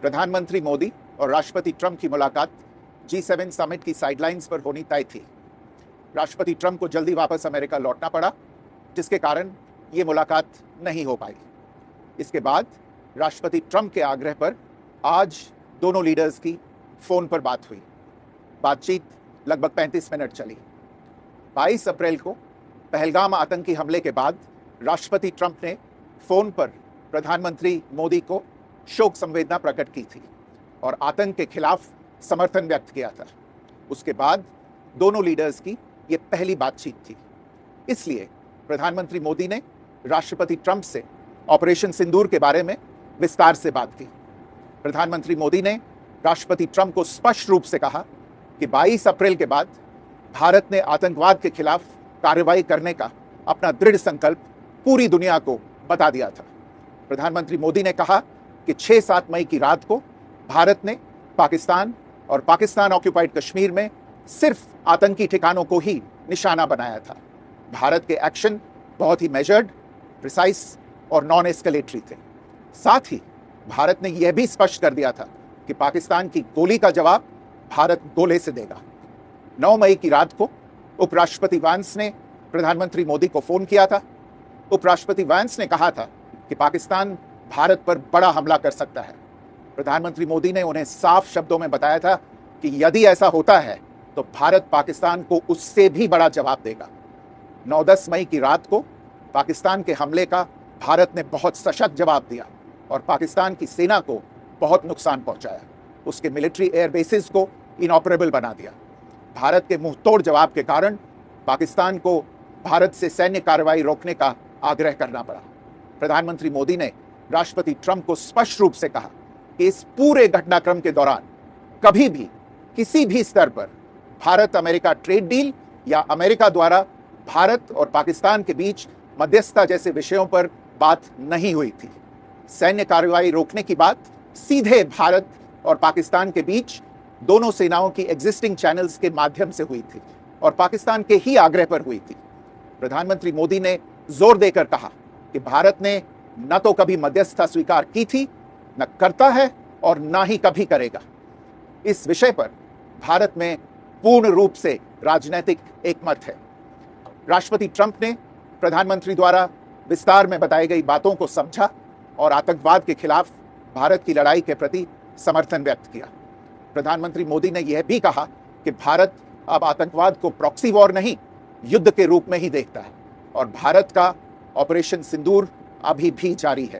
प्रधानमंत्री मोदी और राष्ट्रपति ट्रंप की मुलाकात G7 समिट की साइडलाइंस पर होनी तय थी। राष्ट्रपति ट्रंप को जल्दी वापस अमेरिका लौटना पड़ा, जिसके कारण ये मुलाकात नहीं हो पाई। इसके बाद राष्ट्रपति ट्रंप के आग्रह पर आज दोनों लीडर्स की फोन पर बात हुई। बातचीत लगभग 35 मिनट चली। 22 अप्रैल को पहलगाम आतंकी हमले के बाद राष्ट्रपति ट्रंप ने फोन पर प्रधानमंत्री मोदी को शोक संवेदना प्रकट की थी और आतंक के खिलाफ समर्थन व्यक्त किया था। उसके बाद दोनों लीडर्स की ये पहली बातचीत थी। इसलिए प्रधानमंत्री मोदी ने राष्ट्रपति ट्रंप से ऑपरेशन सिंदूर के बारे में विस्तार से बात की। प्रधानमंत्री मोदी ने राष्ट्रपति ट्रंप को स्पष्ट रूप से कहा कि 22 अप्रैल के बाद भारत ने आतंकवाद के खिलाफ कार्रवाई करने का अपना दृढ़ संकल्प पूरी दुनिया को बता दिया था। प्रधानमंत्री मोदी ने कहा कि 6-7 मई की रात को भारत ने पाकिस्तान और पाकिस्तान ऑक्यूपाइड कश्मीर में सिर्फ आतंकी ठिकानों को ही निशाना बनाया था। भारत के एक्शन बहुत ही मेजर्ड, प्रिसाइज और नॉन एस्केलेटरी थे। साथ ही भारत ने यह भी स्पष्ट कर दिया था कि पाकिस्तान की गोली का जवाब भारत गोले से देगा। 9 मई की रात को उपराष्ट्रपति वैंस ने प्रधानमंत्री मोदी को फोन किया था। उपराष्ट्रपति वैंस ने कहा था कि पाकिस्तान भारत पर बड़ा हमला कर सकता है। प्रधानमंत्री मोदी ने उन्हें साफ शब्दों में बताया था कि यदि ऐसा होता है तो भारत पाकिस्तान को उससे भी बड़ा जवाब देगा। 9-10 मई की रात को पाकिस्तान के हमले का भारत ने बहुत सशक्त जवाब दिया और पाकिस्तान की सेना को बहुत नुकसान पहुंचाया। उसके मिलिट्री एयर बेसिस को इनऑपरेबल बना दिया। भारत के मुंहतोड़ जवाब के कारण पाकिस्तान को भारत से सैन्य कार्रवाई रोकने का आग्रह करना पड़ा। प्रधानमंत्री मोदी ने राष्ट्रपति ट्रंप को स्पष्ट रूप से कहा कि इस पूरे घटनाक्रम के दौरान कभी भी किसी भी स्तर पर भारत अमेरिका ट्रेड डील या अमेरिका द्वारा भारत और पाकिस्तान के बीच मध्यस्थता जैसे विषयों पर बात नहीं हुई थी। सैन्य कार्रवाई रोकने की बात सीधे भारत और पाकिस्तान के बीच दोनों सेनाओं की एग्जिस्टिंग चैनल्स के माध्यम से हुई थी और पाकिस्तान के ही आग्रह पर हुई थी। प्रधानमंत्री मोदी ने जोर देकर कहा कि भारत ने न तो कभी मध्यस्थता स्वीकार की थी, न करता है और न ही कभी करेगा। इस विषय पर भारत में पूर्ण रूप से राजनीतिक एकमत है। राष्ट्रपति ट्रंप ने प्रधानमंत्री द्वारा विस्तार में बताई गई बातों को समझा और आतंकवाद के खिलाफ भारत की लड़ाई के प्रति समर्थन व्यक्त किया। प्रधानमंत्री मोदी ने यह भी कहा कि भारत अब आतंकवाद को प्रॉक्सी वॉर नहीं, युद्ध के रूप में ही देखता है और भारत का ऑपरेशन सिंदूर अभी भी जारी है।